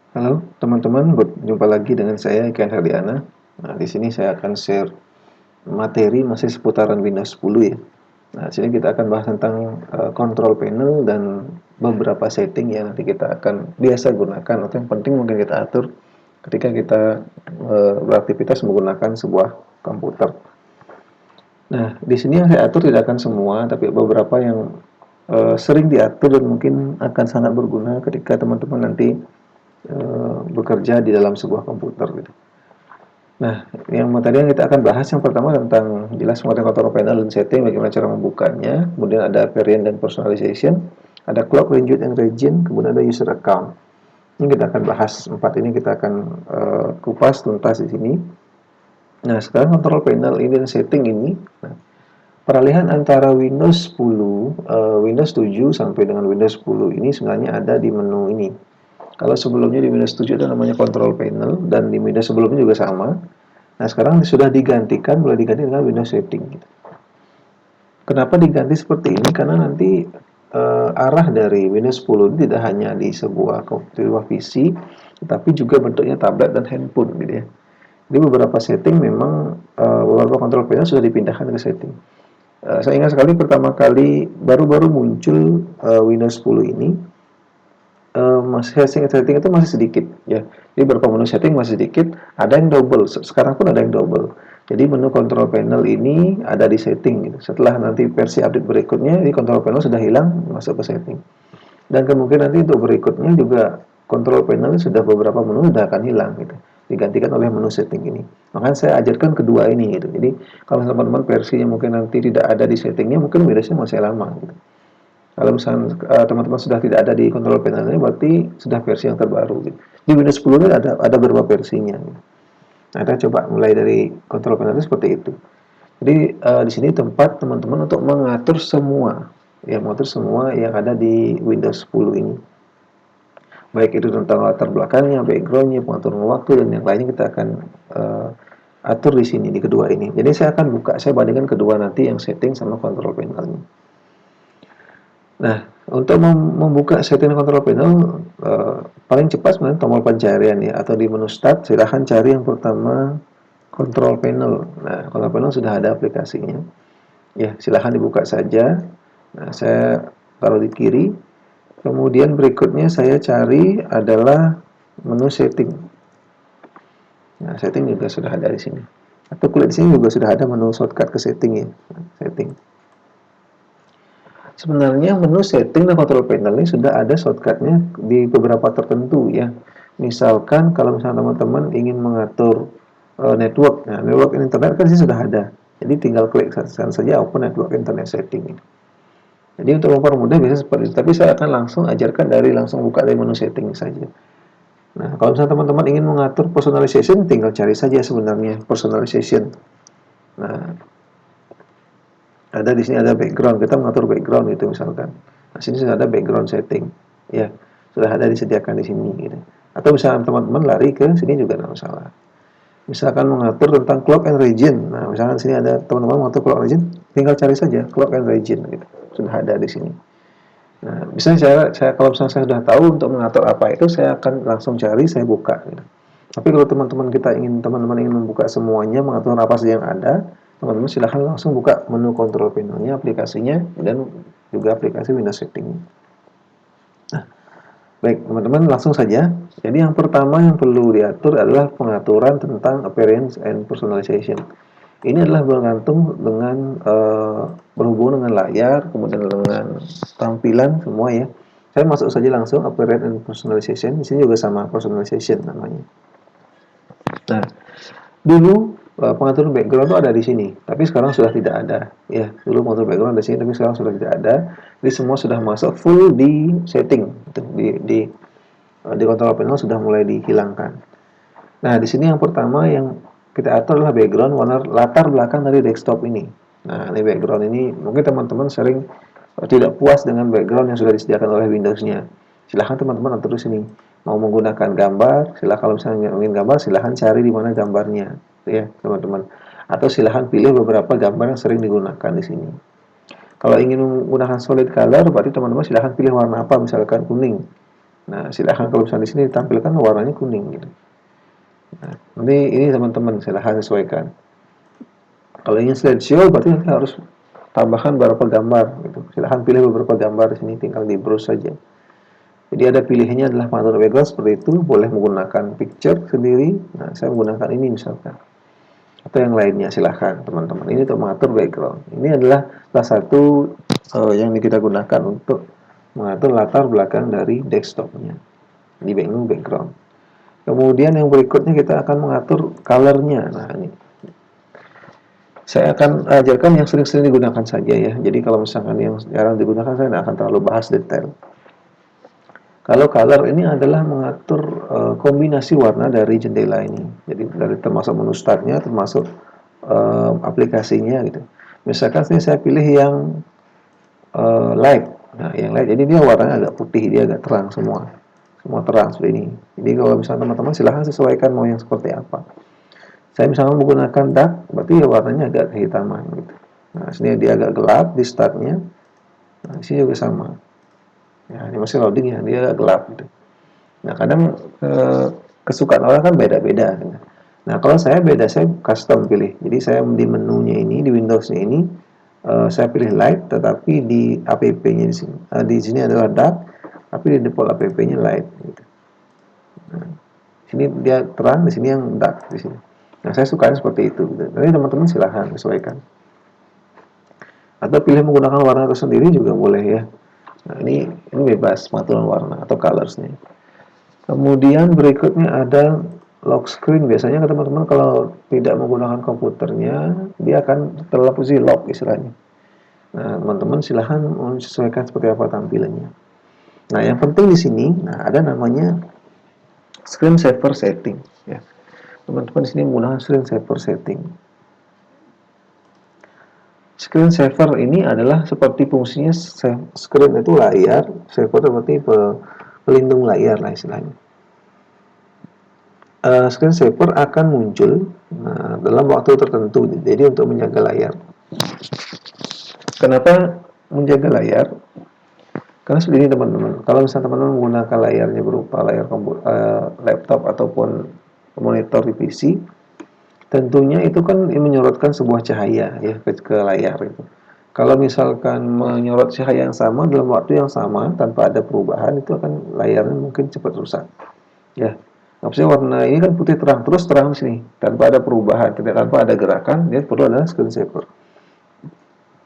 Halo teman-teman, berjumpa lagi dengan saya Ikan Herdiana. Nah, di sini saya akan share materi masih seputaran Windows 10 ya. Nah, di sini kita akan bahas tentang control panel dan beberapa setting yang nanti kita akan biasa gunakan atau yang penting mungkin kita atur ketika kita beraktivitas menggunakan sebuah komputer. Nah, di sini yang saya atur tidak akan semua, tapi beberapa yang sering diatur dan mungkin akan sangat berguna ketika teman-teman nanti bekerja di dalam sebuah komputer gitu. Nah, yang tadi yang kita akan bahas yang pertama tentang jelas mengenai control panel dan setting, bagaimana cara membukanya, kemudian ada variant dan personalization, ada clock, range and region, kemudian ada user account. Ini kita akan bahas empat ini, kita akan kupas tuntas di sini. Nah, sekarang control panel ini dan setting ini, nah, peralihan antara Windows 10, Windows 7 sampai dengan Windows 10 ini sebenarnya ada di menu ini. Kalau sebelumnya di Windows 7 ada namanya control panel dan di Windows sebelumnya juga sama. Nah, sekarang sudah digantikan, mulai diganti dengan Windows setting gitu. Kenapa diganti seperti ini? Karena nanti arah dari Windows 10 ini tidak hanya di sebuah PC, tetapi juga bentuknya tablet dan handphone gitu ya. Di beberapa setting memang beberapa control panel sudah dipindahkan ke setting. Saya ingat sekali pertama kali baru-baru muncul Windows 10 ini, masih setting itu masih sedikit ya. Jadi beberapa menu setting masih sedikit, ada yang double. Sekarang pun ada yang double. Jadi menu control panel ini ada di setting gitu. Setelah nanti versi update berikutnya, di control panel sudah hilang, masuk ke setting. Dan kemungkinan nanti untuk berikutnya juga control panel sudah beberapa menu sudah akan hilang gitu. Digantikan oleh menu setting ini. Makanya saya ajarkan kedua ini gitu. Jadi kalau teman-teman versinya mungkin nanti tidak ada di settingnya, mungkin Windowsnya masih lama gitu. Kalau misalnya teman-teman sudah tidak ada di control panelnya, berarti sudah versi yang terbaru. Gitu. Di Windows 10 ini ada beberapa versinya. Gitu. Nah, kita coba mulai dari control panel seperti itu. Jadi di sini tempat teman-teman untuk mengatur semua, ya mengatur semua yang ada di Windows 10 ini. Baik itu tentang latar belakangnya, backgroundnya, pengaturan waktu dan yang lainnya kita akan atur di sini di kedua ini. Jadi saya akan buka, saya bandingkan kedua nanti yang setting sama control panelnya. Nah, untuk membuka setting control panel paling cepat sebenarnya tombol pencarian ya, atau di menu start silahkan cari yang pertama control panel. Nah, control panel sudah ada aplikasinya. Ya, silahkan dibuka saja. Nah, saya taruh di kiri. Kemudian berikutnya saya cari adalah menu setting. Nah, setting juga sudah ada di sini. Atau kulit di sini juga sudah ada menu shortcut ke setting ya. Nah, setting. Sebenarnya menu setting dan control panel ini sudah ada shortcutnya di beberapa tertentu ya. Misalkan kalau misalnya teman-teman ingin mengatur network, nah network internet kan sih sudah ada. Jadi tinggal klik saja open network internet setting. Jadi untuk mempermudah bisa seperti itu. Tapi saya akan langsung ajarkan dari langsung buka dari menu setting saja. Nah, kalau misalnya teman-teman ingin mengatur personalization, tinggal cari saja sebenarnya personalization. Nah, ada di sini ada background, kita mengatur background itu misalkan. Nah, sini sudah ada background setting. Ya, sudah ada disediakan di sini gitu. Atau misalkan teman-teman lari ke sini juga tidak masalah. Misalkan mengatur tentang clock and region. Nah, misalkan sini ada teman-teman mengatur clock and region, tinggal cari saja clock and region gitu. Sudah ada di sini. Nah, misalnya saya kalau misalnya saya sudah tahu untuk mengatur apa itu, saya akan langsung cari, saya buka gitu. Tapi kalau teman-teman ingin membuka semuanya, mengatur apa saja yang ada, teman-teman silahkan langsung buka menu control panelnya, aplikasinya, dan juga aplikasi Windows Setting. Nah, baik teman-teman langsung saja. Jadi yang pertama yang perlu diatur adalah pengaturan tentang appearance and personalization. Ini adalah bergantung dengan berhubungan dengan layar, kemudian dengan tampilan semua ya. Saya masuk saja langsung appearance and personalization. Di sini juga sama personalization namanya. Nah, dulu pengaturan background itu ada di sini, tapi sekarang sudah tidak ada. Ya, dulu pengatur background di sini, tapi sekarang sudah tidak ada. Jadi semua sudah masuk full di setting, gitu. Di control panel sudah mulai dihilangkan. Nah, di sini yang pertama yang kita atur adalah background warna latar belakang dari desktop ini. Nah, ini background ini mungkin teman-teman sering tidak puas dengan background yang sudah disediakan oleh Windows-nya. Silahkan teman-teman atur di sini. Mau menggunakan gambar, silahkan kalau misalnya ingin gambar, silahkan cari di mana gambarnya, ya teman-teman. Atau silahkan pilih beberapa gambar yang sering digunakan di sini. Kalau ingin menggunakan solid color, berarti teman-teman silahkan pilih warna apa, misalkan kuning. Nah, silahkan kalau misalnya di sini ditampilkan warnanya kuning gitu. Nah, nanti ini teman-teman silahkan sesuaikan. Kalau ingin slideshow berarti nanti harus tambahkan beberapa gambar gitu. Silahkan pilih beberapa gambar di sini, tinggal di browse saja. Jadi ada pilihannya adalah mengatur background seperti itu, boleh menggunakan picture sendiri. Nah, saya menggunakan ini misalkan. Atau yang lainnya silahkan teman-teman. Ini untuk mengatur background. Ini adalah salah satu yang kita gunakan untuk mengatur latar belakang dari desktopnya di menu background. Kemudian yang berikutnya kita akan mengatur colornya. Nah, ini saya akan ajarkan yang sering-sering digunakan saja ya. Jadi kalau misalkan yang jarang digunakan saya tidak akan terlalu bahas detail. Kalau color ini adalah mengatur kombinasi warna dari jendela ini. Jadi dari termasuk menu startnya, termasuk aplikasinya gitu. Misalkan saya pilih yang light. Nah, yang light, jadi dia warnanya agak putih, dia agak terang semua. Semua terang seperti ini. Jadi kalau misalnya teman-teman silahkan sesuaikan mau yang seperti apa. Saya misalnya menggunakan dark, berarti ya warnanya agak kehitaman gitu. Nah, sini dia agak gelap di startnya. Nah, di sini juga sama. Ya, ini masih loading ya, dia agak gelap gitu. Nah, kadang kesukaan orang kan beda-beda. Nah, kalau saya beda, saya custom pilih. Jadi saya di menunya ini, di Windows-nya ini, saya pilih light, tetapi di app-nya di sini adalah dark, tapi di default app-nya light. Gitu. Nah, sini dia terang, di sini yang dark di sini. Nah, saya suka seperti itu. Jadi teman-teman silahkan sesuaikan. Atau pilih menggunakan warna tersendiri juga boleh ya. Nah, ini bebas pengaturan warna atau colorsnya. Kemudian berikutnya ada lock screen. Biasanya teman-teman kalau tidak menggunakan komputernya, dia akan terlapisi lock istilahnya. Nah, teman-teman silahkan menyesuaikan seperti apa tampilannya. Nah, yang penting di sini, nah ada namanya screen saver setting. Ya, teman-teman di sini menggunakan screen saver setting. Screen saver ini adalah seperti fungsinya screen itu layar, saver seperti pelindung layar lah istilahnya. Screen saver akan muncul dalam waktu tertentu, jadi untuk menjaga layar. Kenapa menjaga layar? Karena seperti ini teman-teman, kalau misalnya teman-teman menggunakan layarnya berupa layar laptop ataupun monitor di PC, tentunya itu kan menyorotkan sebuah cahaya ya ke layar itu. Kalau misalkan menyorot cahaya yang sama dalam waktu yang sama tanpa ada perubahan, itu akan layarnya mungkin cepat rusak. Ya, maksudnya warna ini kan putih terang terus terang di sini tanpa ada perubahan, tanpa ada gerakan, dia perlu adalah screen saver.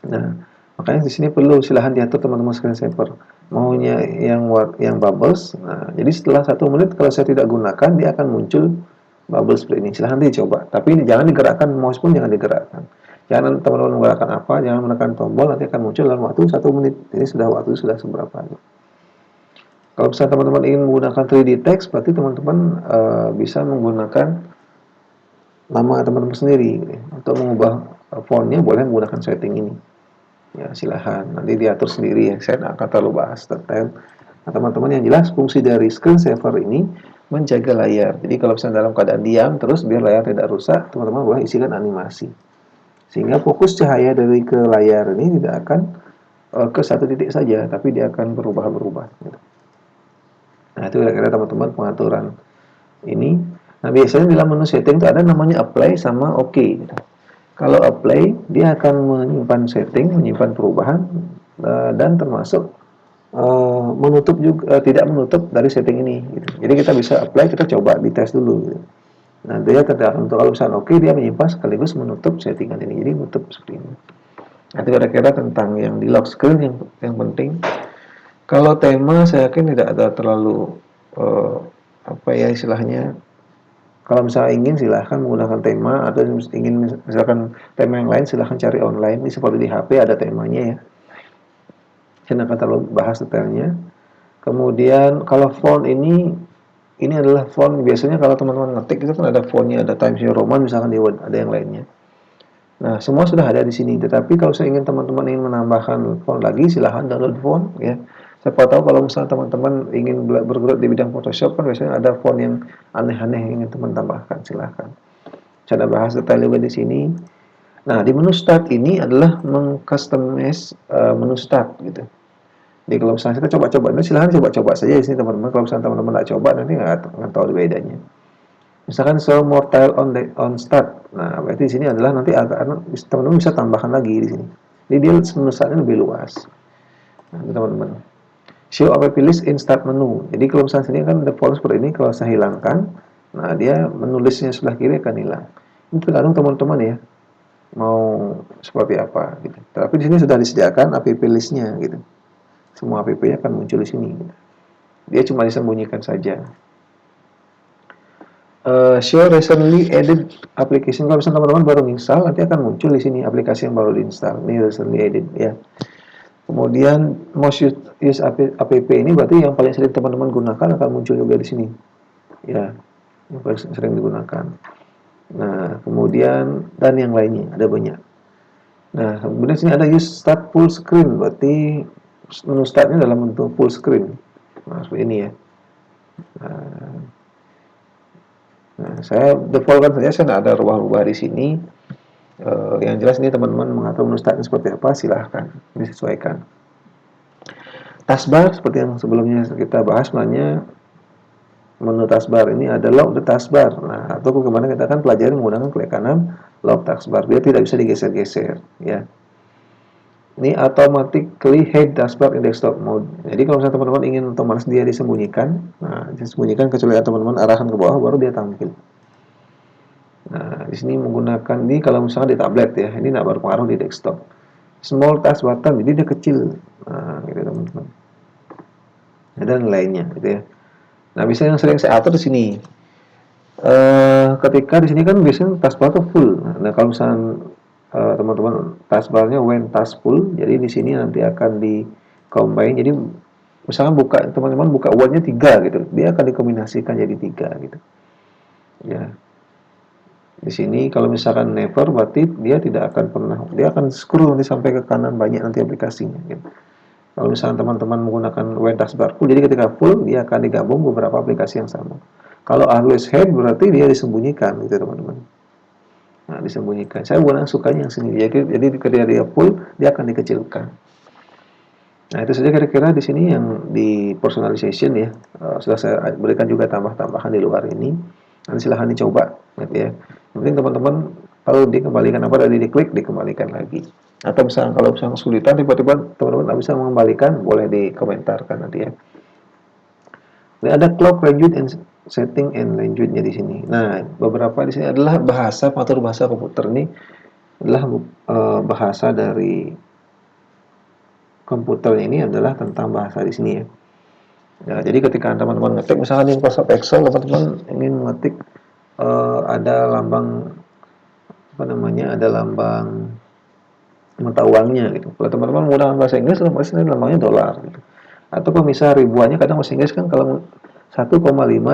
Nah, makanya di sini perlu silahkan diatur teman-teman screen saver. Maunya yang bubbles. Nah, jadi setelah 1 menit kalau saya tidak gunakan, dia akan muncul bubbles seperti ini. Silahkan dicoba. Tapi jangan digerakkan, mouse pun jangan digerakkan. Jangan teman-teman menggerakkan apa, jangan menekan tombol, nanti akan muncul dalam waktu 1 menit. Ini sudah waktu sudah seberapa. Kalau misalnya teman-teman ingin menggunakan 3D text, berarti teman-teman bisa menggunakan nama teman-teman sendiri. Untuk mengubah fontnya boleh menggunakan setting ini. Ya, silahkan. Nanti diatur sendiri ya. Saya tidak akan terlalu bahas detail. Nah, teman-teman yang jelas fungsi dari screen saver ini menjaga layar. Jadi kalau misalnya dalam keadaan diam terus biar layar tidak rusak, teman-teman boleh isikan animasi. Sehingga fokus cahaya dari ke layar ini tidak akan ke satu titik saja, tapi dia akan berubah-berubah. Gitu. Nah, itu kira-kira teman-teman pengaturan ini. Nah, biasanya dalam menu setting itu ada namanya apply sama OK. Gitu. Kalau apply, dia akan menyimpan setting, menyimpan perubahan, dan termasuk menutup juga, tidak menutup dari setting ini. Gitu. Jadi kita bisa apply, kita coba dites dulu. Gitu. Nah, dia tidak untuk kalau misalnya oke, dia menyimpan sekaligus menutup settingan ini. Jadi menutup seperti ini. Nanti kira-kira tentang yang di lock screen yang penting. Kalau tema saya yakin tidak ada terlalu apa ya istilahnya. Kalau misalnya ingin silahkan menggunakan tema atau ingin misalkan tema yang lain silahkan cari online. Ini seperti di HP ada temanya ya. Saya akan terlalu bahas detailnya. Kemudian kalau font ini adalah font biasanya kalau teman-teman ngetik itu kan ada fontnya, ada Times New Roman misalkan di Word, ada yang lainnya. Nah, semua sudah ada di sini. Tetapi kalau saya ingin teman-teman ingin menambahkan font lagi, silahkan download font ya. Siapa tahu kalau misalnya teman-teman ingin bergerak di bidang Photoshop kan biasanya ada font yang aneh-aneh yang ingin teman tambahkan, silahkan. Saya bahas detail juga di sini. Nah, di menu start ini adalah mengcustomize menu start gitu. Jadi kalau misalnya kita coba-coba, ini silahkan coba-coba saja di sini teman-teman. Kalau misalnya teman-teman nggak coba, nanti nggak tahu bedanya. Misalkan show more tile on start. Nah, berarti di sini adalah nanti teman-teman bisa tambahkan lagi di sini. Jadi dia menu startnya lebih luas. Nah, teman-teman. Show app list in start menu. Jadi kalau misalnya sini kan default seperti ini, kalau saya hilangkan, nah dia menu listnya sebelah kiri akan hilang. Ini tergantung teman-teman ya, mau seperti apa gitu. Tapi di sini sudah disediakan app listnya gitu. Semua app-nya akan muncul di sini. Gitu. Dia cuma disembunyikan saja. Show recently added application. Kalau misalnya teman-teman baru install, nanti akan muncul di sini aplikasi yang baru diinstal. Ini recently added ya. Kemudian most use app ini berarti yang paling sering teman-teman gunakan akan muncul juga di sini. Ya, yang paling sering digunakan. Nah, kemudian dan yang lainnya ada banyak. Nah, kemudian sini ada use start full screen, berarti menu startnya dalam bentuk full screen. Nah, seperti ini ya. Nah, saya defaultkan saja, saya tidak ada rubah-rubah di sini. Yang jelas ini teman-teman mengatur menu startnya seperti apa, silahkan disesuaikan. Taskbar seperti yang sebelumnya kita bahas, sebenarnya menu taskbar ini ada lock the taskbar. Nah, atau kemana kita akan pelajari menggunakan klik kanan lock taskbar. Dia tidak bisa digeser-geser, ya. Ini automatically hide taskbar in desktop mode. Jadi kalau misalnya teman-teman ingin otomatis dia disembunyikan, nah disembunyikan kecuali teman-teman arahkan ke bawah baru dia tampil. Nah, di sini menggunakan ini kalau misalnya di tablet ya, ini tidak berpengaruh di desktop. Small task button, jadi dia kecil. Nah, gitu teman-teman. Dan lainnya, gitu ya. Nah, biasanya yang sering saya atur di sini. Ketika di sini kan biasanya taskbar itu full. Nah, kalau misalnya teman-teman taskbarnya when task full, jadi di sini nanti akan di combine. Jadi misalnya teman-teman buka wordnya 3 gitu, dia akan dikombinasikan jadi 3 gitu. Ya. Di sini kalau misalkan never berarti dia tidak akan pernah, dia akan scroll nanti sampai ke kanan banyak nanti aplikasinya gitu. Kalau misalkan teman-teman menggunakan when taskbar full, jadi ketika full dia akan digabung beberapa aplikasi yang sama. Kalau always hide berarti dia disembunyikan gitu teman-teman. Nah, disembunyikan. Saya sukanya yang sini. Jadi ketika dia full, dia akan dikecilkan. Nah, itu saja kira-kira di sini yang di personalization ya. Sudah saya berikan juga tambah-tambahan di luar ini. Nanti silahkan dicoba, gitu ya. Yang penting teman-teman kalau dikembalikan apa tadi diklik, dikembalikan lagi. Atau misalnya kalau misalnya kesulitan tiba-tiba teman-teman tidak bisa mengembalikan, boleh dikomentarkan nanti ya. Ini ada clock language and setting and language-nya di sini. Nah, beberapa di sini adalah pengatur bahasa komputer ini adalah bahasa dari komputer ini adalah tentang bahasa di sini ya. Ya, jadi ketika teman-teman ngetik misalnya di Microsoft Excel, teman-teman ingin mengetik ada lambang apa namanya, ada lambang mata uangnya gitu. Kalau teman-teman menggunakan bahasa Inggris, pasti lambangnya dolar gitu. Atau kalau misalnya ribuannya, kadang bahasa Inggris kan kalau 1,5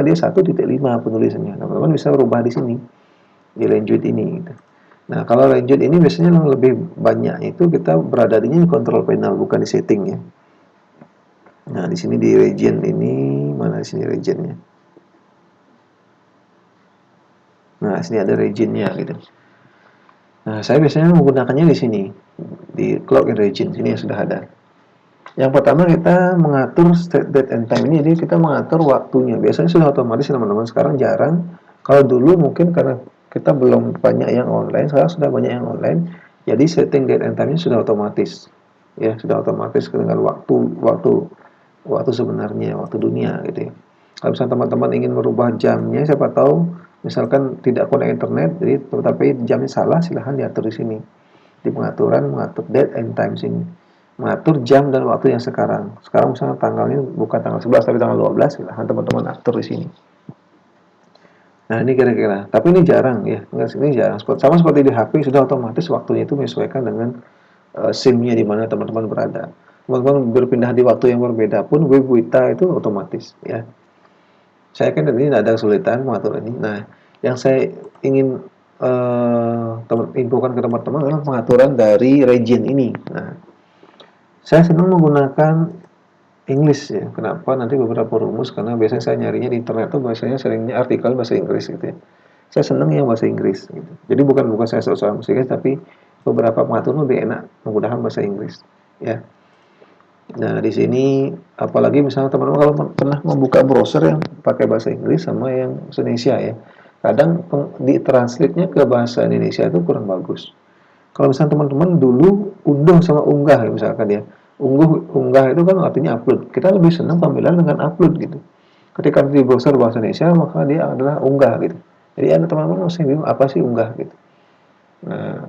dia 1,5 penulisannya. Teman-teman bisa berubah di sini di language ini gitu. Nah, kalau language ini biasanya yang lebih banyak itu kita berada di control panel, bukan di setting ya. Nah, di sini di region ini, mana di sini regionnya? Nah, di sini ada regionnya gitu. Nah, saya biasanya menggunakannya di sini, di clock and region, sini yang sudah ada. Yang pertama kita mengatur state date and time ini, jadi kita mengatur waktunya. Biasanya sudah otomatis teman-teman, sekarang jarang. Kalau dulu mungkin karena kita belum banyak yang online, sekarang sudah banyak yang online. Jadi setting date and time-nya sudah otomatis. Ya, sudah otomatis dengan waktu sebenarnya, waktu dunia gitu ya. Kalau misalnya teman-teman ingin merubah jamnya, siapa tahu misalkan tidak connect internet, jadi tapi jamnya salah, silahkan diatur di sini. Di pengaturan, mengatur date and time sini. Mengatur jam dan waktu yang sekarang. Sekarang misalnya tanggalnya bukan tanggal 11 tapi tanggal 12, silahkan teman-teman atur di sini. Nah, ini kira-kira. Tapi ini jarang ya. Ini jarang. Sama seperti di HP, sudah otomatis waktunya itu menyesuaikan dengan SIM-nya di mana teman-teman berada. Teman-teman berpindah di waktu yang berbeda pun web Wita itu otomatis ya. Saya kan ini tidak ada kesulitan mengatur ini. Nah, yang saya ingin infokan ke teman-teman adalah pengaturan dari region ini. Nah, saya senang menggunakan English ya. Kenapa? Nanti beberapa rumus, karena biasanya saya nyarinya di internet tuh biasanya seringnya artikel bahasa Inggris gitu ya. Saya senang yang bahasa Inggris gitu. Jadi bukan saya soal bahasa Inggris, tapi beberapa pengaturan lebih enak menggunakan bahasa Inggris ya. Nah, di sini apalagi misalnya teman-teman kalau pernah membuka browser yang pakai bahasa Inggris sama yang bahasa Indonesia ya, kadang ditranslate-nya ke bahasa Indonesia itu kurang bagus. Kalau misalnya teman-teman dulu unduh sama unggah ya misalkan ya, unggah itu kan artinya upload. Kita lebih senang panggilan dengan upload gitu. Ketika di browser bahasa Indonesia maka dia adalah unggah gitu. Jadi ada teman-teman masih bingung apa sih unggah gitu. Nah,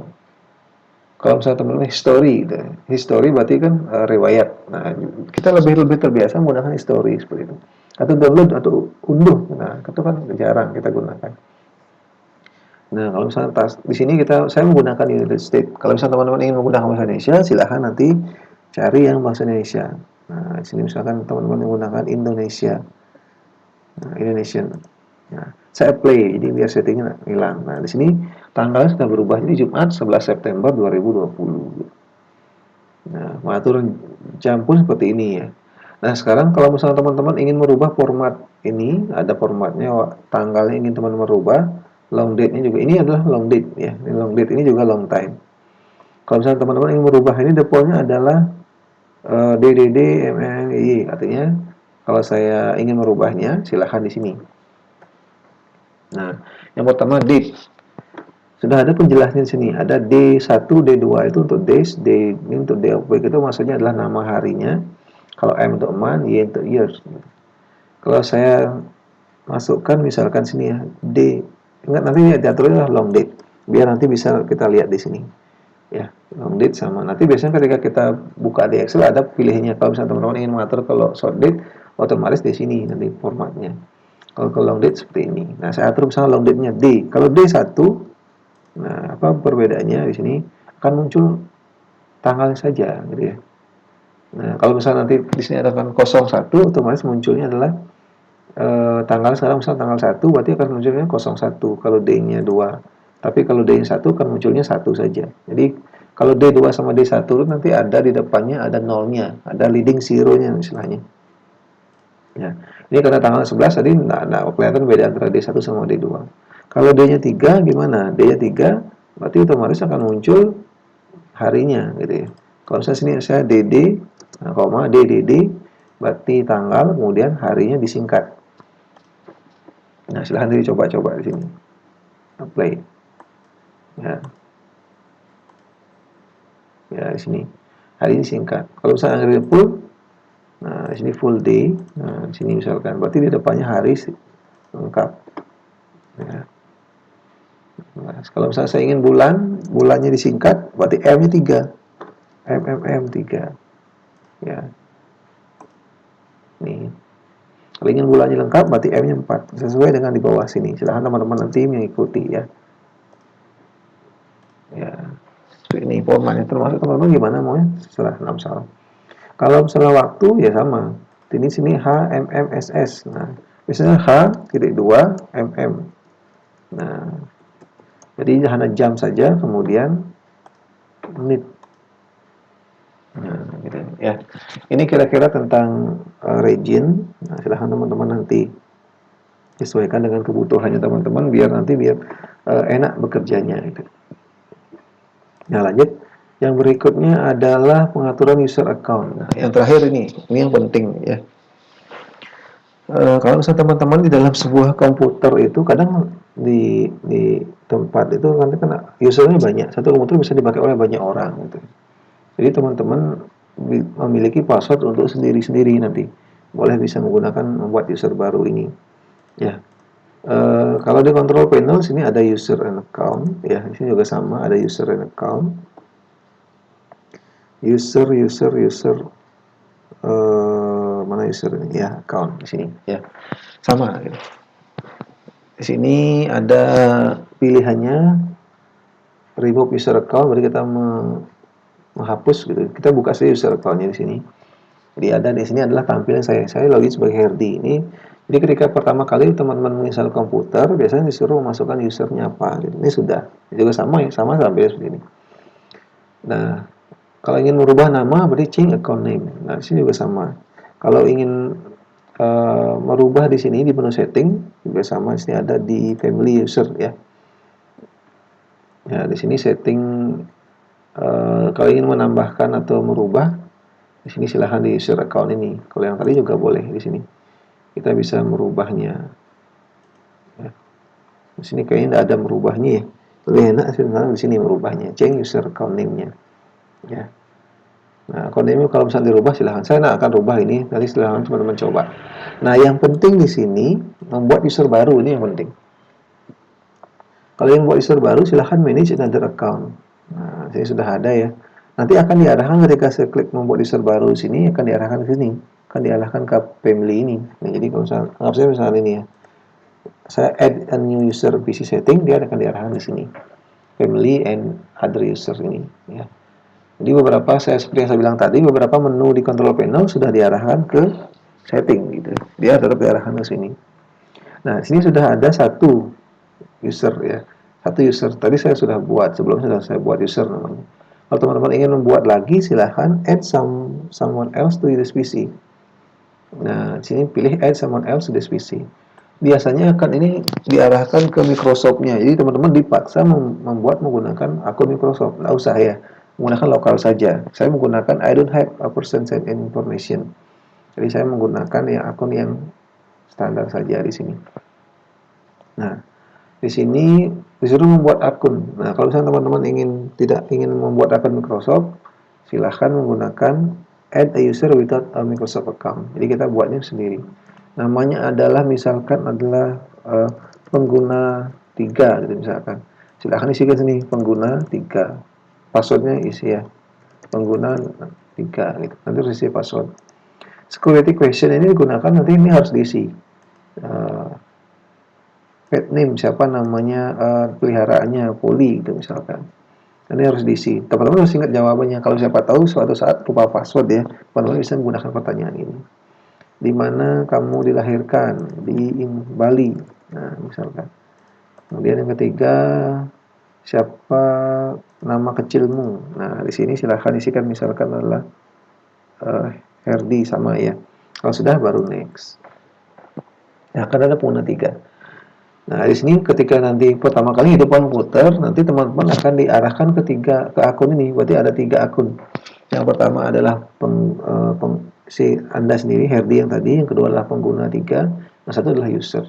kalau misalnya teman-teman history gitu. History berarti kan riwayat. Nah, kita lebih lebih terbiasa menggunakan history seperti itu. Atau download atau unduh. Nah, itu kan jarang kita gunakan. Nah, kalau misalnya di sini saya menggunakan United States. Kalau misalnya teman-teman ingin menggunakan bahasa Indonesia, silahkan nanti cari yang bahasa Indonesia. Nah, di sini misalkan teman-teman menggunakan Indonesia. Nah, Indonesian. Nah, saya play, jadi biar settingnya hilang. Nah, di sini tanggalnya sudah berubah, jadi Jumat 11 September 2020. Nah, mengatur jam pun seperti ini ya. Nah, sekarang kalau misalnya teman-teman ingin merubah format ini, ada formatnya, tanggalnya ingin teman-teman rubah, long date-nya juga, ini adalah long date ya, ini long date ini juga long time. Kalau misalnya teman-teman ingin merubah ini, defaultnya adalah DDD MNI, artinya kalau saya ingin merubahnya, silahkan di sini. Nah, yang pertama date. Sudah ada penjelasannya di sini. Ada D1, D2 itu untuk days, D ini untuk day of week itu maksudnya adalah nama harinya. Kalau M untuk month, Y untuk years. Kalau saya masukkan misalkan sini ya, D. Ingat nanti ya diaturnya long date. Biar nanti bisa kita lihat di sini. Ya, long date sama. Nanti biasanya ketika kita buka di Excel ada pilihnya. Kalau misalnya teman-teman ingin mengatur kalau short date, otomatis di sini nanti formatnya. Kalau ke long date seperti ini. Nah, saya atur misalnya long date-nya D. Kalau D1, nah, apa perbedaannya di sini akan muncul tanggal saja gitu ya. Nah, kalau misalnya nanti di sini ada kan 01 otomatis munculnya adalah tanggal sekarang misalnya tanggal 1 berarti akan munculnya 01 kalau D-nya 2. Tapi kalau D-nya 1 kan munculnya 1 saja. Jadi kalau D2 sama D1 nanti ada di depannya ada nolnya, ada leading zero-nya istilahnya. Ya. Ini karena tanggal 11 tadi enggak kelihatan beda antara D1 sama D2. Kalau D-nya 3 gimana? D-nya 3 berarti otomatis akan muncul harinya gitu ya. Kalau saya sini saya DD, nah, koma DDD, berarti tanggal, kemudian harinya disingkat. Nah, silahkan dicoba-coba di sini. Apply. Ya, ya di sini. Hari ini singkat. Kalau misalnya hari full, nah di sini full day. Nah, di sini misalkan, berarti di depannya hari lengkap. Ya. Nah, kalau misalnya saya ingin bulan, bulannya disingkat, berarti M-nya 3. M 3. Ya, nih. Kalau ingin bulannya lengkap, berarti M-nya 4. Sesuai dengan di bawah sini. Silahkan teman-teman nanti mengikuti ya. Ya, ini formatnya termasuk teman-teman gimana maunya, setelah 6 salam. Kalau misalnya waktu ya sama. Ini sini HMMSS. Nah, biasanya H-2 mm. Nah, jadi hanya jam saja, kemudian menit. Nah, gitu ya. Ini kira-kira tentang region. Nah, silahkan teman-teman nanti sesuaikan dengan kebutuhannya teman-teman biar enak bekerjanya gitu. Nah, lanjut. Yang berikutnya adalah pengaturan user account. Nah, yang terakhir ini yang penting ya. Kalau misalnya teman-teman di dalam sebuah komputer itu kadang di tempat itu nanti kan usernya banyak. Satu komputer bisa dipakai oleh banyak orang gitu. Jadi teman-teman memiliki password untuk sendiri-sendiri nanti. Boleh bisa menggunakan membuat user baru ini. Ya. Kalau di control panel sini ada user and account ya. Di sini juga sama ada user and account. User mana user ini ya, account di sini ya. Sama gitu. Di sini ada pilihannya remove user account, berarti kita menghapus gitu. Kita buka saja user account-nya di sini. Jadi ada di sini adalah tampilan saya login sebagai Herdi ini. Jadi ketika pertama kali teman-teman menginstal komputer, biasanya disuruh memasukkan usernya apa gitu. Ini sudah. Ini juga sama ya, sama sampai seperti ini. Nah, kalau ingin merubah nama berarti change account name. Nah, di sini juga sama. Kalau ingin merubah di sini di menu setting juga sama. Di sini ada di family user ya. Ya, di sini setting kalau ingin menambahkan atau merubah Di sini silahkan di user account ini. Kalau yang tadi juga boleh di sini. Kita bisa merubahnya. Ya. Di sini kayaknya tidak ada merubahnya ya. Lebih enak sebenarnya di sini merubahnya. Change user account name-nya. Ya. Nah, account name kalau misalnya dirubah silahkan. Saya akan rubah ini. Nanti silahkan teman-teman coba. Nah, yang penting di sini membuat user baru ini yang penting. Kalau yang buat user baru silahkan manage another account. Nah, saya sudah ada ya. Nanti akan diarahkan ketika saya klik membuat user baru sini akan diarahkan ke sini, akan diarahkan ke family ini. Nah, jadi kalau misalnya, anggap saya misalnya ini ya, saya add a new user PC setting, dia akan diarahkan ke sini, family and other user ini. Ya. Jadi beberapa seperti yang saya bilang tadi, beberapa menu di control panel sudah diarahkan ke setting gitu. Dia tetap diarahkan ke sini. Nah, sini sudah ada satu user ya. Satu user tadi saya sudah buat, sebelumnya sudah saya buat user namanya. Kalau teman-teman ingin membuat lagi silahkan add someone else to this PC. Nah, sini pilih add someone else to this PC. Biasanya akan ini diarahkan ke Microsoft-nya. Jadi teman-teman dipaksa membuat menggunakan akun Microsoft. Nggak usah ya, menggunakan lokal saja. Saya menggunakan I don't have a person set information. Jadi saya menggunakan yang akun yang standar saja di sini. Nah, di sini disuruh membuat akun. Nah, kalau misalnya teman-teman tidak ingin membuat akun Microsoft, silahkan menggunakan add a user without a Microsoft account. Jadi kita buatnya sendiri. Namanya adalah misalkan adalah pengguna 3 gitu misalkan. Silahkan isikan sini pengguna 3. Passwordnya isi ya. Pengguna 3 gitu. Nanti harus isi password. Security question ini digunakan nanti ini harus diisi. Pet name siapa namanya peliharaannya Poli gitu misalkan. Ini harus diisi. Teman-teman harus ingat jawabannya. Kalau siapa tahu suatu saat lupa password ya, teman-teman bisa menggunakan pertanyaan ini. Di mana kamu dilahirkan? Di Bali. Nah, misalkan. Kemudian yang ketiga, siapa nama kecilmu? Nah, di sini silahkan isikan misalkan adalah Herdi sama ya. Kalau sudah baru next. Nah, akan ada pengguna 3. Nah, di sini ketika nanti pertama kali hidup komputer, nanti teman-teman akan diarahkan ke akun ini. Berarti ada 3 akun. Yang pertama adalah si Anda sendiri, Herdi yang tadi. Yang kedua adalah pengguna 3. Yang satu adalah user.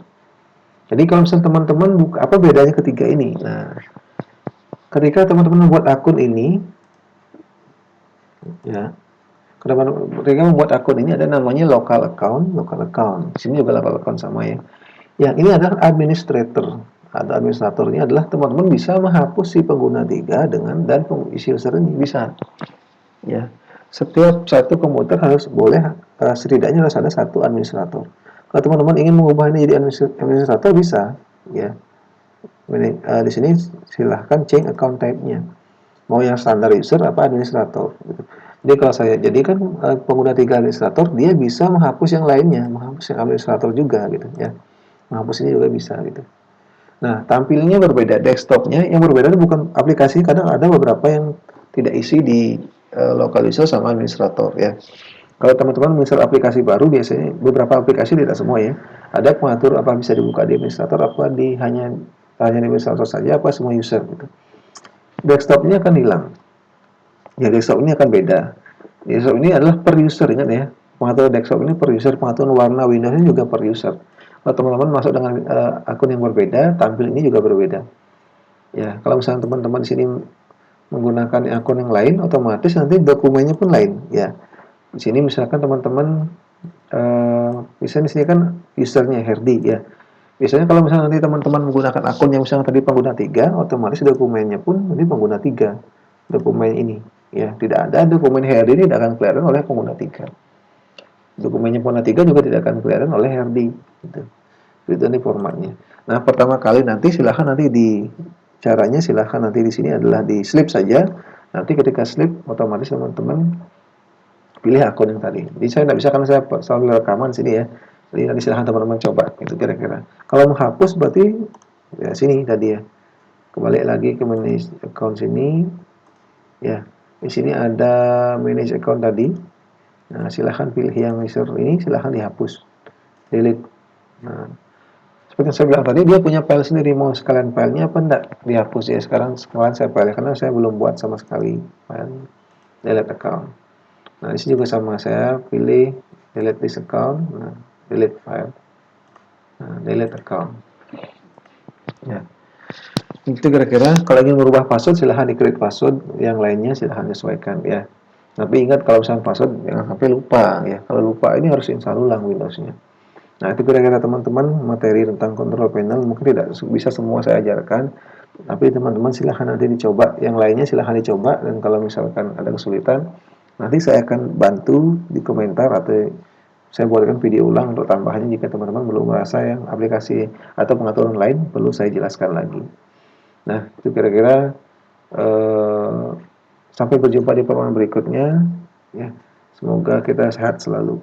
Jadi kalau misalnya teman-teman apa bedanya ketiga ini? Nah, ketika teman-teman membuat akun ini, ya, ketika membuat akun ini ada namanya local account. Di sini juga local account sama ya. Yang ini adalah administrator. Atau administrator ini adalah teman-teman bisa menghapus si pengguna 3 dan pengisi user ini bisa. Ya. Setiap satu komputer harus boleh setidaknya harus ada satu administrator. Kalau teman-teman ingin mengubah ini jadi administrator bisa, ya. Di sini silahkan change account type-nya. Mau yang standar user apa administrator. Gitu. Jadi kalau saya jadikan pengguna 3 administrator, dia bisa menghapus yang lainnya, menghapus yang administrator juga gitu ya. Menghapus ini juga bisa gitu. Nah, tampilnya berbeda, desktopnya yang berbeda bukan aplikasi, kadang ada beberapa yang tidak isi di local user sama administrator ya. Kalau teman-teman menginstal aplikasi baru, biasanya beberapa aplikasi tidak semua ya. Ada pengatur apa bisa dibuka di administrator, apa di hanya di administrator saja, apa semua user gitu. Desktopnya akan hilang. Ya, desktop ini akan beda. Desktop ini adalah per user, ingat ya. Pengaturan desktop ini per user, pengaturan warna Windows ini juga per user. Kalau teman-teman masuk dengan akun yang berbeda, tampil ini juga berbeda. Ya, kalau misalnya teman-teman di sini menggunakan akun yang lain, otomatis nanti dokumennya pun lain. Ya, di sini misalkan teman-teman bisa di sini kan usernya Herdi ya. Biasanya kalau misalnya nanti teman-teman menggunakan akun yang misalnya tadi pengguna 3, otomatis dokumennya pun nanti pengguna 3. Dokumen ini ya, tidak ada dokumen Herdi ini tidak akan kelihatan oleh pengguna 3. Dokumennya pengguna 3 juga tidak akan kelihatan oleh Herdi gitu. Itu nanti formatnya. Nah, pertama kali nanti silahkan nanti caranya silahkan nanti di sini adalah di slip saja. Nanti ketika slip otomatis teman-teman pilih akun yang tadi. Jadi saya tidak bisa karena saya selalu rekaman sini ya. Jadi nanti silahkan teman-teman coba itu kira-kira. Kalau menghapus berarti ya sini tadi ya. Kembali lagi ke manage account sini. Ya, di sini ada manage account tadi. Nah, silahkan pilih yang user ini, silahkan dihapus. Delete. Nah, seperti yang saya bilang tadi, dia punya file sendiri. Mau sekalian filenya apa enggak dihapus ya. Sekarang saya file karena saya belum buat sama sekali file delete account. Nah, di sini juga sama, saya pilih delete this account, nah, delete file, nah, delete account. Ya. Itu kira-kira kalau ingin merubah password silahkan di-create password, yang lainnya silahkan sesuaikan ya. Tapi ingat kalau misalnya password jangan sampai lupa ya. Kalau lupa ini harus install ulang Windows-nya. Nah, itu kira-kira teman-teman materi tentang control panel, mungkin tidak bisa semua saya ajarkan, tapi teman-teman silahkan nanti dicoba, yang lainnya silahkan dicoba, dan kalau misalkan ada kesulitan, nanti saya akan bantu di komentar atau saya buatkan video ulang untuk tambahannya jika teman-teman belum merasa yang aplikasi atau pengaturan lain perlu saya jelaskan lagi. Nah, itu kira-kira sampai berjumpa di pertemuan berikutnya ya. Semoga kita sehat selalu.